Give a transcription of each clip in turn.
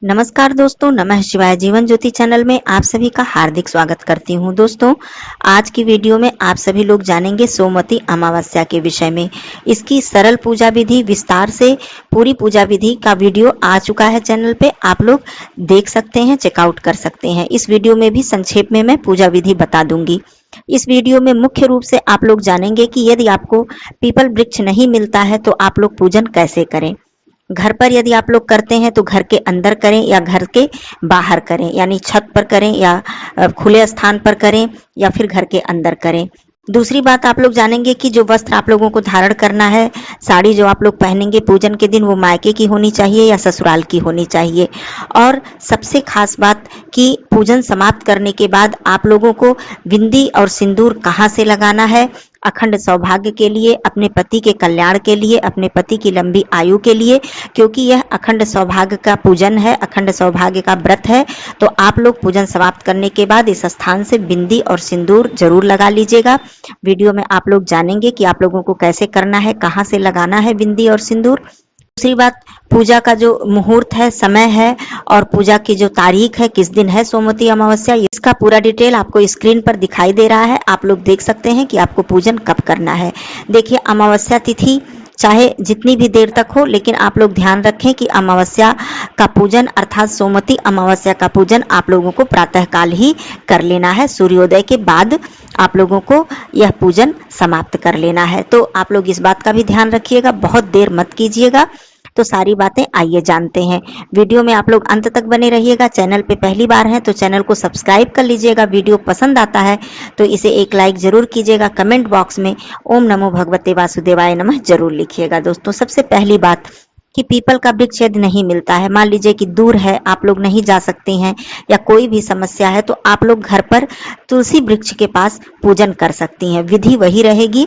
नमस्कार दोस्तों, नमः शिवाय। जीवन ज्योति चैनल में आप सभी का हार्दिक स्वागत करती हूं। दोस्तों, आज की वीडियो में आप सभी लोग जानेंगे सोमवती अमावस्या के विषय में। इसकी सरल पूजा विधि, विस्तार से पूरी पूजा विधि का वीडियो आ चुका है चैनल पे, आप लोग देख सकते हैं, चेकआउट कर सकते हैं। इस वीडियो में भी संक्षेप में मैं पूजा विधि बता दूंगी। इस वीडियो में मुख्य रूप से आप लोग जानेंगे कि यदि आपको पीपल वृक्ष नहीं मिलता है तो आप लोग पूजन कैसे करें। घर पर यदि आप लोग करते हैं तो घर के अंदर करें या घर के बाहर करें, यानी छत पर करें या खुले स्थान पर करें या फिर घर के अंदर करें। दूसरी बात आप लोग जानेंगे कि जो वस्त्र आप लोगों को धारण करना है, साड़ी जो आप लोग पहनेंगे पूजन के दिन, वो मायके की होनी चाहिए या ससुराल की होनी चाहिए। और सबसे खास बात कि पूजन समाप्त करने के बाद आप लोगों को बिंदी और सिंदूर कहाँ से लगाना है। अखंड सौभाग्य के लिए, अपने पति के कल्याण के लिए, अपने पति की लंबी आयु के लिए, क्योंकि यह अखंड सौभाग्य का पूजन है, अखंड सौभाग्य का व्रत है। तो आप लोग पूजन समाप्त करने के बाद इस स्थान से बिंदी और सिंदूर जरूर लगा लीजिएगा। वीडियो में आप लोग जानेंगे कि आप लोगों को कैसे करना है, कहाँ से लगाना है बिंदी और सिंदूर। दूसरी बात, पूजा का जो मुहूर्त है, समय है, और पूजा की जो तारीख है, किस दिन है सोमवती अमावस्या, इसका पूरा डिटेल आपको स्क्रीन पर दिखाई दे रहा है। आप लोग देख सकते हैं कि आपको पूजन कब करना है। देखिए, अमावस्या तिथि चाहे जितनी भी देर तक हो, लेकिन आप लोग ध्यान रखें कि अमावस्या का पूजन अर्थात सोमवती अमावस्या का पूजन आप लोगों को प्रातःकाल ही कर लेना है। सूर्योदय के बाद आप लोगों को यह पूजन समाप्त कर लेना है। तो आप लोग इस बात का भी ध्यान रखिएगा, बहुत देर मत कीजिएगा। तो सारी बातें आइए जानते हैं। वीडियो में आप लोग अंत तक बने रहिएगा। चैनल पे पहली बार हैं तो चैनल को सब्सक्राइब कर लीजिएगा। वीडियो पसंद आता है तो इसे एक लाइक जरूर कीजिएगा। कमेंट बॉक्स में ओम नमो भगवते वासुदेवाय नमः जरूर लिखिएगा। दोस्तों, सबसे पहली बात कि पीपल का वृक्ष यदि नहीं मिलता है, मान लीजिए कि दूर है, आप लोग नहीं जा सकते हैं या कोई भी समस्या है, तो आप लोग घर पर तुलसी वृक्ष के पास पूजन कर सकती हैं। विधि वही रहेगी।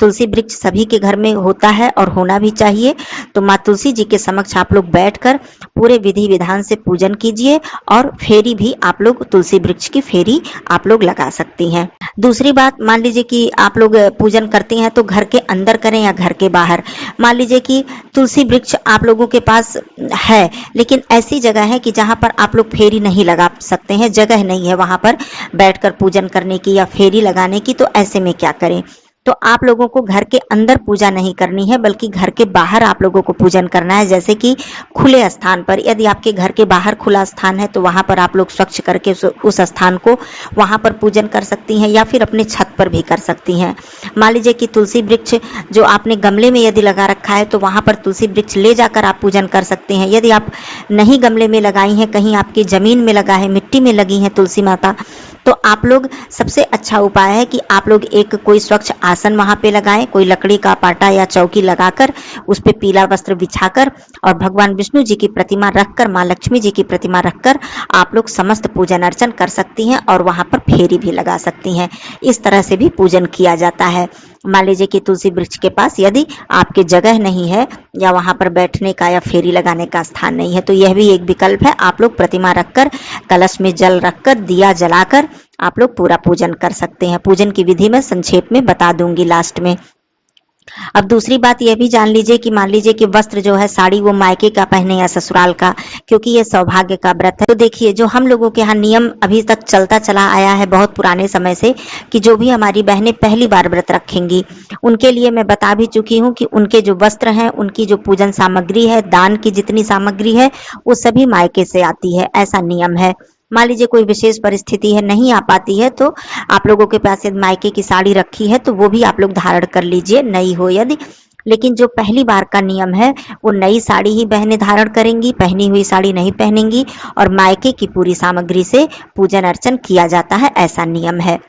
तुलसी वृक्ष सभी के घर में होता है और होना भी चाहिए। तो माँ तुलसी जी के समक्ष आप लोग बैठकर पूरे विधि विधान से पूजन कीजिए, और फेरी भी आप लोग तुलसी वृक्ष की फेरी आप लोग लगा सकती हैं। दूसरी बात, मान लीजिए कि आप लोग पूजन करती हैं तो घर के अंदर करें या घर के बाहर। मान लीजिए कि तुलसी वृक्ष आप लोगों के पास है, लेकिन ऐसी जगह है कि जहां पर आप लोग फेरी नहीं लगा सकते हैं, जगह नहीं है वहां पर बैठकर पूजन करने की या फेरी लगाने की। तो ऐसे में क्या करें? तो आप लोगों को घर के अंदर पूजा नहीं करनी है, बल्कि घर के बाहर आप लोगों को पूजन करना है। जैसे कि खुले स्थान पर, यदि आपके घर के बाहर खुला स्थान है तो वहां पर आप लोग स्वच्छ करके उस स्थान को वहां पर पूजन कर सकती हैं, या फिर अपने छत पर भी कर सकती हैं। मान लीजिए कि तुलसी वृक्ष जो आपने गमले में यदि लगा रखा है तो वहां पर तुलसी वृक्ष ले जाकर आप पूजन कर सकते हैं। यदि आप नहीं गमले में लगाई हैं, कहीं आपकी जमीन में लगा है, मिट्टी में लगी है तुलसी माता, तो आप लोग सबसे अच्छा उपाय है कि आप लोग एक कोई स्वच्छ आसन वहां पे लगाएं, कोई लकड़ी का पाटा या चौकी लगाकर उस पे पीला वस्त्र बिछाकर और भगवान विष्णु जी की प्रतिमा रखकर, माँ लक्ष्मी जी की प्रतिमा रखकर आप लोग समस्त पूजन अर्चन कर सकती हैं और वहां पर फेरी भी लगा सकती हैं। इस तरह से भी पूजन किया जाता है। मान लीजिए कि तुलसी वृक्ष के पास यदि आपके जगह नहीं है या वहां पर बैठने का या फेरी लगाने का स्थान नहीं है, तो यह भी एक विकल्प है। आप लोग प्रतिमा रखकर, कलश में जल रखकर, दिया जलाकर आप लोग पूरा पूजन कर सकते हैं। पूजन की विधि मैं संक्षेप में बता दूंगी लास्ट में। अब दूसरी बात यह भी जान लीजिए कि मान लीजिए कि वस्त्र जो है, साड़ी, वो मायके का पहने या ससुराल का, क्योंकि ये सौभाग्य का व्रत है। तो देखिए, जो हम लोगों के यहाँ नियम अभी तक चलता चला आया है बहुत पुराने समय से, कि जो भी हमारी बहनें पहली बार व्रत रखेंगी उनके लिए मैं बता भी चुकी हूँ कि उनके जो वस्त्र हैं, उनकी जो पूजन सामग्री है, दान की जितनी सामग्री है, वो सभी मायके से आती है। ऐसा नियम है। मान लीजिए कोई विशेष परिस्थिति है, नहीं आ पाती है, तो आप लोगों के पास यदि मायके की साड़ी रखी है तो वो भी आप लोग धारण कर लीजिए, नई हो यदि। लेकिन जो पहली बार का नियम है, वो नई साड़ी ही बहनें धारण करेंगी, पहनी हुई साड़ी नहीं पहनेंगी, और मायके की पूरी सामग्री से पूजन अर्चन किया जाता है, ऐसा नियम है।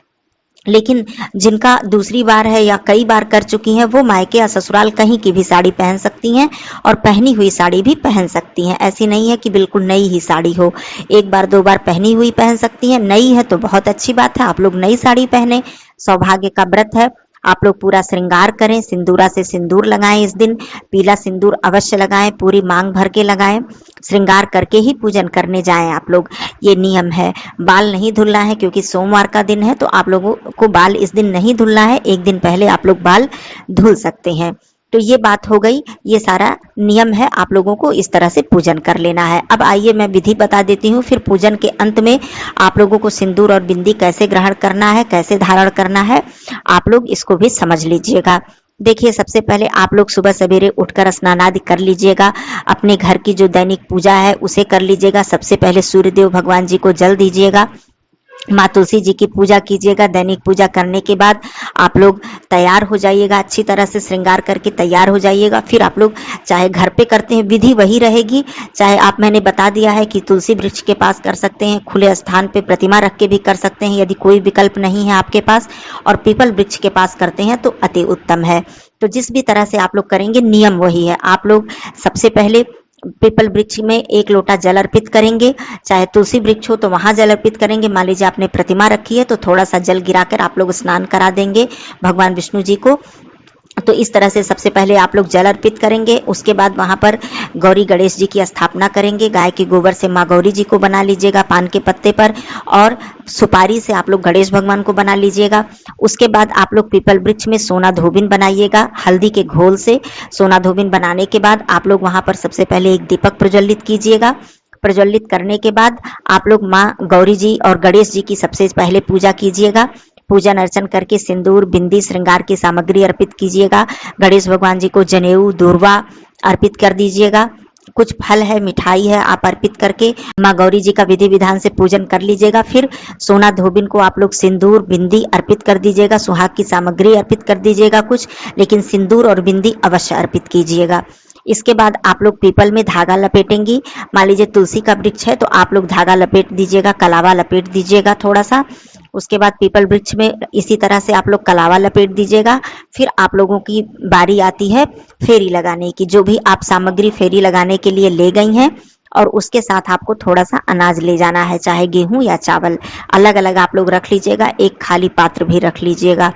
लेकिन जिनका दूसरी बार है या कई बार कर चुकी हैं, वो मायके या ससुराल कहीं की भी साड़ी पहन सकती हैं और पहनी हुई साड़ी भी पहन सकती हैं। ऐसी नहीं है कि बिल्कुल नई ही साड़ी हो। एक बार दो बार पहनी हुई पहन सकती हैं। नई है तो बहुत अच्छी बात है, आप लोग नई साड़ी पहने। सौभाग्य का व्रत है। आप लोग पूरा श्रृंगार करें, सिंदूरा से सिंदूर लगाएं। इस दिन पीला सिंदूर अवश्य लगाएं, पूरी मांग भर के लगाएं। श्रृंगार करके ही पूजन करने जाएं आप लोग, ये नियम है। बाल नहीं धुलना है, क्योंकि सोमवार का दिन है, तो आप लोगों को बाल इस दिन नहीं धुलना है। एक दिन पहले आप लोग बाल धुल सकते हैं। तो ये बात हो गई, ये सारा नियम है, आप लोगों को इस तरह से पूजन कर लेना है। अब आइए मैं विधि बता देती हूँ, फिर पूजन के अंत में आप लोगों को सिंदूर और बिंदी कैसे ग्रहण करना है, कैसे धारण करना है, आप लोग इसको भी समझ लीजिएगा। देखिए, सबसे पहले आप लोग सुबह सवेरे उठकर स्नान आदि कर लीजिएगा। अपने घर की जो दैनिक पूजा है उसे कर लीजिएगा। सबसे पहले सूर्यदेव भगवान जी को जल दीजिएगा, माँ तुलसी जी की पूजा कीजिएगा। दैनिक पूजा करने के बाद आप लोग तैयार हो जाइएगा, अच्छी तरह से श्रृंगार करके तैयार हो जाइएगा। फिर आप लोग चाहे घर पे करते हैं विधि वही रहेगी, चाहे आप, मैंने बता दिया है कि तुलसी वृक्ष के पास कर सकते हैं, खुले स्थान पे प्रतिमा रख के भी कर सकते हैं यदि कोई विकल्प नहीं है आपके पास, और पीपल वृक्ष के पास करते हैं तो अति उत्तम है। तो जिस भी तरह से आप लोग करेंगे नियम वही है। आप लोग सबसे पहले पीपल वृक्ष में 1 लोटा जल अर्पित करेंगे, चाहे तुलसी वृक्ष हो तो वहां जल अर्पित करेंगे। मान लीजिए आपने प्रतिमा रखी है तो थोड़ा सा जल गिराकर आप लोग स्नान करा देंगे भगवान विष्णु जी को। तो इस तरह से सबसे पहले आप लोग जल अर्पित करेंगे। उसके बाद वहां पर गौरी गणेश जी की स्थापना करेंगे। गाय के गोबर से माँ गौरी जी को बना लीजिएगा पान के पत्ते पर, और सुपारी से आप लोग गणेश भगवान को बना लीजिएगा। उसके बाद आप लोग पीपल वृक्ष में सोना धोबिन बनाइएगा हल्दी के घोल से। सोना धोबिन बनाने के बाद आप लोग वहां पर सबसे पहले एक दीपक प्रज्वलित कीजिएगा। प्रज्वलित करने के बाद आप लोग माँ गौरी जी और गणेश जी की सबसे पहले पूजा कीजिएगा। पूजन अर्चन करके सिंदूर बिंदी श्रृंगार की सामग्री अर्पित कीजिएगा। गणेश भगवान जी को जनेऊ दूर्वा अर्पित कर दीजिएगा। कुछ फल है, मिठाई है, आप अर्पित करके माँ गौरी जी का विधि विधान से पूजन कर लीजिएगा। फिर सोना धोबिन को आप लोग सिंदूर बिंदी अर्पित कर दीजिएगा, सुहाग की सामग्री अर्पित कर दीजिएगा कुछ, लेकिन सिंदूर और बिंदी अवश्य अर्पित कीजिएगा। इसके बाद आप लोग पीपल में धागा लपेटेंगी। मान लीजिए तुलसी का वृक्ष है तो आप लोग धागा लपेट दीजिएगा, कलावा लपेट दीजिएगा थोड़ा सा। उसके बाद पीपल वृक्ष में इसी तरह से आप लोग कलावा लपेट दीजिएगा। फिर आप लोगों की बारी आती है फेरी लगाने की। जो भी आप सामग्री फेरी लगाने के लिए ले गई हैं, और उसके साथ आपको थोड़ा सा अनाज ले जाना है, चाहे गेहूं या चावल, अलग अलग आप लोग रख लीजिएगा। एक खाली पात्र भी रख लीजिएगा।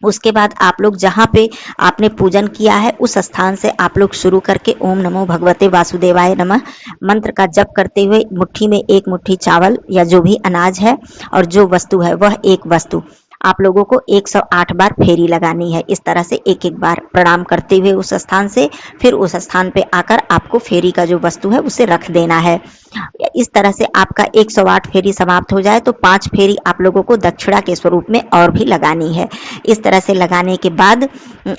उसके बाद आप लोग जहाँ पे आपने पूजन किया है उस स्थान से आप लोग शुरू करके ओम नमो भगवते वासुदेवाय नमः मंत्र का जप करते हुए मुट्ठी में 1 मुट्ठी चावल या जो भी अनाज है और जो वस्तु है वह एक वस्तु आप लोगों को 108 बार फेरी लगानी है। इस तरह से एक एक बार प्रणाम करते हुए उस स्थान से फिर उस स्थान पे आकर आपको फेरी का जो वस्तु है उसे रख देना है। इस तरह से आपका 108 फेरी समाप्त हो जाए तो 5 फेरी आप लोगों को दक्षिणा के स्वरूप में और भी लगानी है। इस तरह से लगाने के बाद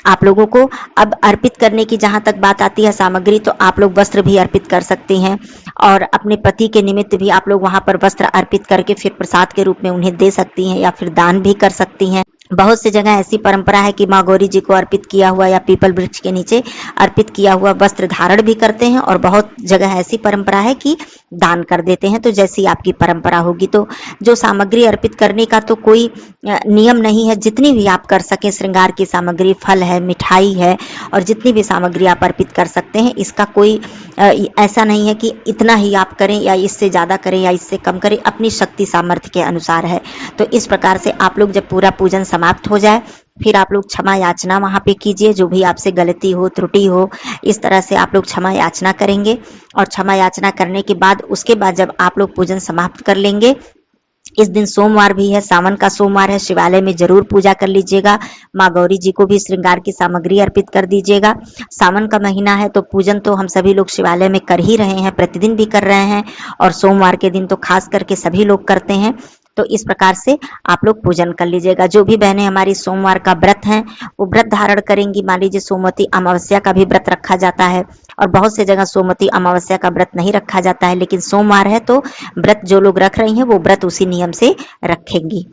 आप लोगों को अब अर्पित करने की जहां तक बात आती है सामग्री, तो आप लोग वस्त्र भी अर्पित कर सकते हैं और अपने पति के निमित्त भी आप लोग वहां पर वस्त्र अर्पित करके फिर प्रसाद के रूप में उन्हें दे सकती हैं या फिर दान भी कर सकती हैं। बहुत सी जगह ऐसी परंपरा है कि माँ गौरी जी को अर्पित किया हुआ या पीपल वृक्ष के नीचे अर्पित किया हुआ वस्त्र धारण भी करते हैं, और बहुत जगह ऐसी परंपरा है कि दान कर देते हैं। तो जैसी आपकी परंपरा होगी, तो जो सामग्री अर्पित करने का तो कोई नियम नहीं है, जितनी भी आप कर सकें, श्रृंगार की सामग्री, फल है, मिठाई है और जितनी भी सामग्री आप अर्पित कर सकते हैं, इसका कोई ऐसा नहीं है कि इतना ही आप करें या इससे ज्यादा करें या इससे कम करें, अपनी शक्ति सामर्थ्य के अनुसार है। तो इस प्रकार से आप लोग जब पूरा पूजन समाप्त हो जाए फिर आप लोग क्षमा याचना वहां पे कीजिए, जो भी आपसे गलती हो त्रुटि हो इस तरह से आप लोग क्षमा याचना करेंगे। और क्षमा याचना करने के बाद उसके बाद जब आप लोग पूजन समाप्त कर लेंगे, इस दिन सोमवार भी है, सावन का सोमवार है, शिवालय में जरूर पूजा कर लीजिएगा। माँ गौरी जी को भी श्रृंगार की सामग्री अर्पित कर दीजिएगा। सावन का महीना है तो पूजन तो हम सभी लोग शिवालय में कर ही रहे हैं, प्रतिदिन भी कर रहे हैं, और सोमवार के दिन तो खास करके सभी लोग करते हैं। तो इस प्रकार से आप लोग पूजन कर लीजिएगा। जो भी बहनें हमारी सोमवार का व्रत हैं वो व्रत धारण करेंगी। मान लीजिए सोमवती अमावस्या का भी व्रत रखा जाता है और बहुत से जगह सोमवती अमावस्या का व्रत नहीं रखा जाता है, लेकिन सोमवार है तो व्रत जो लोग रख रही हैं वो व्रत उसी नियम से रखेंगी।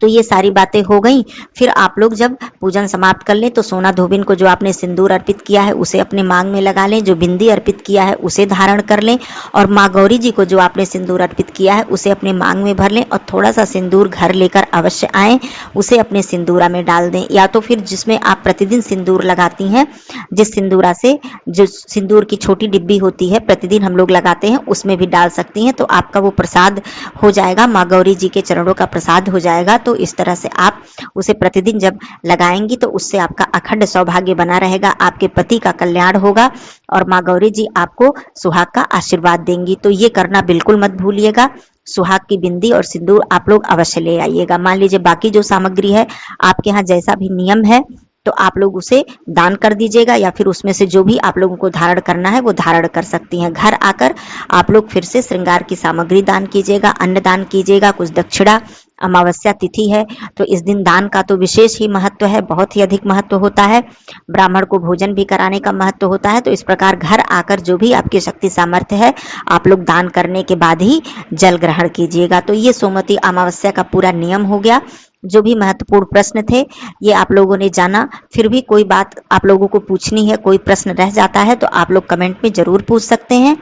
तो ये सारी बातें हो गई। फिर आप लोग जब पूजन समाप्त कर लें तो सोना धोबिन को जो आपने सिंदूर अर्पित किया है उसे अपने मांग में लगा लें, जो बिंदी अर्पित किया है उसे धारण कर लें, और माँ गौरी जी को जो आपने सिंदूर अर्पित किया है उसे अपने मांग में भर लें, और थोड़ा सा सिंदूर घर लेकर अवश्य आएं, उसे अपने सिंदूरा में डाल दें, या तो फिर जिसमें आप प्रतिदिन सिंदूर लगाती हैं, जिस सिंदूरा से जो सिंदूर की छोटी डिब्बी होती है प्रतिदिन हम लोग लगाते हैं उसमें भी डाल सकती हैं। तो आपका वो प्रसाद हो जाएगा, माँ गौरी जी के चरणों का प्रसाद हो जाएगा। तो इस तरह से आप उसे प्रतिदिन जब लगाएंगी तो उससे आपका अखंड सौभाग्य बना रहेगा, आपके पति का कल्याण होगा और माँ गौरी जी आपको सुहाग का आशीर्वाद देंगी। तो ये करना बिल्कुल मत भूलिएगा। सुहाग की बिंदी और सिंदूर आप लोग अवश्य ले आइएगा। मान लीजिए बाकी जो सामग्री है आपके यहाँ जैसा भी नियम है तो आप लोग उसे दान कर दीजिएगा, या फिर उसमें से जो भी आप लोगों को धारण करना है वो धारण कर सकती हैं। घर आकर आप लोग फिर से श्रृंगार की सामग्री दान कीजिएगा, अन्न दान कीजिएगा, कुछ दक्षिणा। अमावस्या तिथि है तो इस दिन दान का तो विशेष ही महत्व है, बहुत ही अधिक महत्व होता है। ब्राह्मण को भोजन भी कराने का महत्व होता है। तो इस प्रकार घर आकर जो भी आपकी शक्ति सामर्थ्य है आप लोग दान करने के बाद ही जल ग्रहण कीजिएगा। तो ये सोमवती अमावस्या का पूरा नियम हो गया। जो भी महत्वपूर्ण प्रश्न थे ये आप लोगों ने जाना। फिर भी कोई बात आप लोगों को पूछनी है, कोई प्रश्न रह जाता है तो आप लोग कमेंट में जरूर पूछ सकते हैं।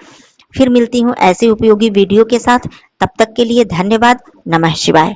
फिर मिलती हूँ ऐसे उपयोगी वीडियो के साथ। तब तक के लिए धन्यवाद। नमः शिवाय।